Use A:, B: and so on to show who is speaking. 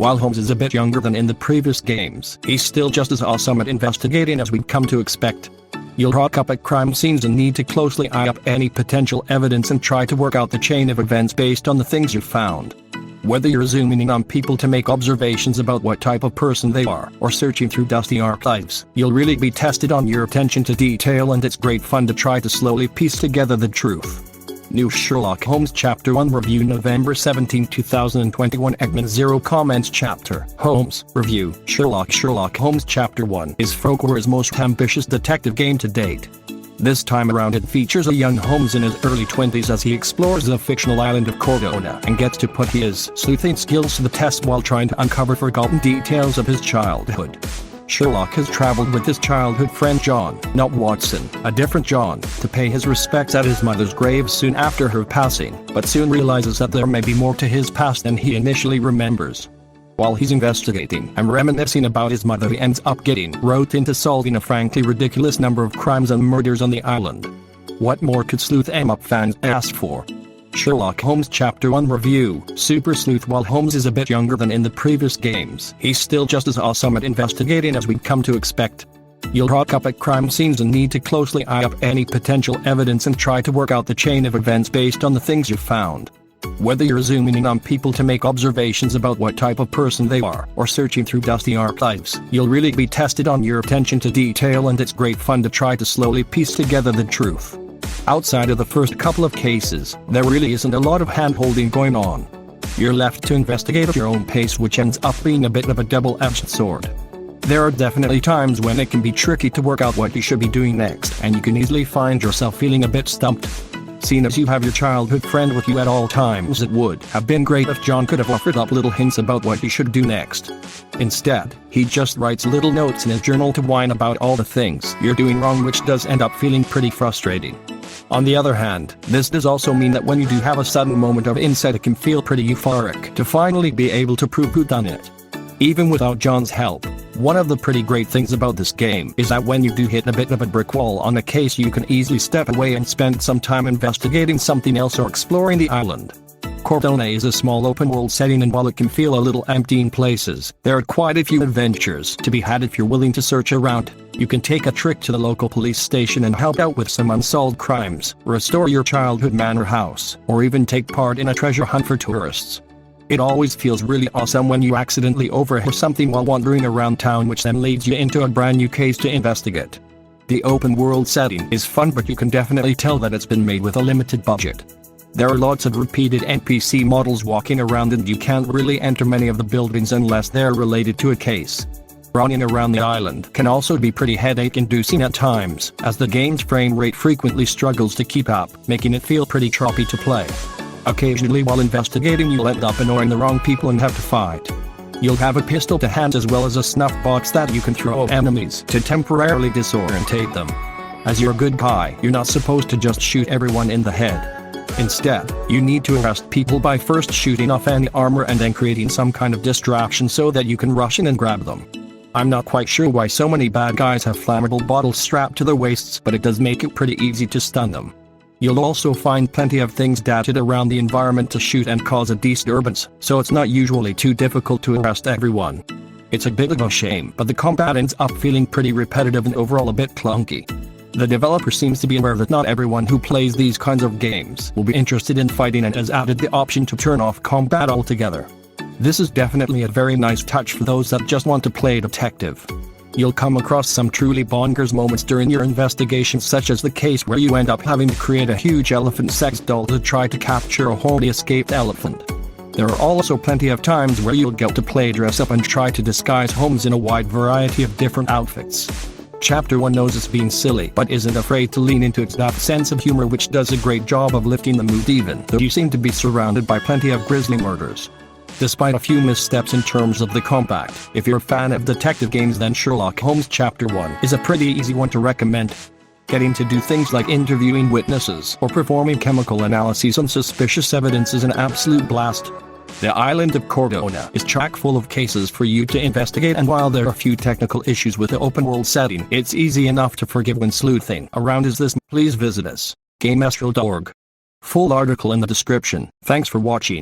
A: While Holmes is a bit younger than in the previous games, he's still just as awesome at investigating as we'd come to expect. You'll rock up at crime scenes and need to closely eye up any potential evidence and try to work out the chain of events based on the things you've found. Whether you're zooming in on people to make observations about what type of person they are, or searching through dusty archives, you'll really be tested on your attention to detail, and it's great fun to try to slowly piece together the truth. New Sherlock Holmes Chapter 1 Review November 17, 2021 Eggman 0 Comments Chapter Holmes Review Sherlock Holmes Chapter 1 is Folkware's most ambitious detective game to date. This time around it features a young Holmes in his early 20s as he explores the fictional island of Cordona and gets to put his sleuthing skills to the test while trying to uncover forgotten details of his childhood. Sherlock has traveled with his childhood friend John, not Watson, a different John, to pay his respects at his mother's grave soon after her passing, but soon realizes that there may be more to his past than he initially remembers. While he's investigating and reminiscing about his mother, he ends up getting roped into solving a frankly ridiculous number of crimes and murders on the island. What more could Sleuth 'em up fans ask for? Sherlock Holmes Chapter 1 Review Super Sleuth. While Holmes is a bit younger than in the previous games, he's still just as awesome at investigating as we'd come to expect. You'll rock up at crime scenes and need to closely eye up any potential evidence and try to work out the chain of events based on the things you've found. Whether you're zooming in on people to make observations about what type of person they are, or searching through dusty archives, you'll really be tested on your attention to detail, and it's great fun to try to slowly piece together the truth. Outside of the first couple of cases, there really isn't a lot of hand-holding going on. You're left to investigate at your own pace, which ends up being a bit of a double-edged sword. There are definitely times when it can be tricky to work out what you should be doing next, and you can easily find yourself feeling a bit stumped. Seeing as you have your childhood friend with you at all times, it would have been great if John could have offered up little hints about what you should do next. Instead, he just writes little notes in his journal to whine about all the things you're doing wrong, which does end up feeling pretty frustrating. On the other hand, this does also mean that when you do have a sudden moment of insight, it can feel pretty euphoric to finally be able to prove who'd done it. Even without John's help, one of the pretty great things about this game is that when you do hit a bit of a brick wall on a case, you can easily step away and spend some time investigating something else or exploring the island. Cordona is a small open-world setting, and while it can feel a little empty in places, there are quite a few adventures to be had if you're willing to search around. You can take a trip to the local police station and help out with some unsolved crimes, restore your childhood manor house, or even take part in a treasure hunt for tourists. It always feels really awesome when you accidentally overhear something while wandering around town, which then leads you into a brand new case to investigate. The open world setting is fun, but you can definitely tell that it's been made with a limited budget. There are lots of repeated NPC models walking around, and you can't really enter many of the buildings unless they're related to a case. Running around the island can also be pretty headache-inducing at times, as the game's frame rate frequently struggles to keep up, making it feel pretty choppy to play. Occasionally while investigating, you'll end up annoying the wrong people and have to fight. You'll have a pistol to hand as well as a snuff box that you can throw at enemies to temporarily disorientate them. As you're a good guy, you're not supposed to just shoot everyone in the head. Instead, you need to arrest people by first shooting off any armor and then creating some kind of distraction so that you can rush in and grab them. I'm not quite sure why so many bad guys have flammable bottles strapped to their waists, but it does make it pretty easy to stun them. You'll also find plenty of things dotted around the environment to shoot and cause a disturbance, so it's not usually too difficult to arrest everyone. It's a bit of a shame, but the combat ends up feeling pretty repetitive and overall a bit clunky. The developer seems to be aware that not everyone who plays these kinds of games will be interested in fighting, and has added the option to turn off combat altogether. This is definitely a very nice touch for those that just want to play detective. You'll come across some truly bonkers moments during your investigations, such as the case where you end up having to create a huge elephant sex doll to try to capture a wholly escaped elephant. There are also plenty of times where you'll get to play dress up and try to disguise Holmes in a wide variety of different outfits. Chapter 1 knows it's being silly, but isn't afraid to lean into its dark sense of humor, which does a great job of lifting the mood even though you seem to be surrounded by plenty of grisly murders. Despite a few missteps in terms of the combat, if you're a fan of detective games, then Sherlock Holmes Chapter 1 is a pretty easy one to recommend. Getting to do things like interviewing witnesses or performing chemical analyses on suspicious evidence is an absolute blast. The island of Cordona is chock full of cases for you to investigate, and while there are a few technical issues with the open world setting, it's easy enough to forgive when sleuthing around is this. Please visit us, GameEstral.org. Full article in the description. Thanks for watching.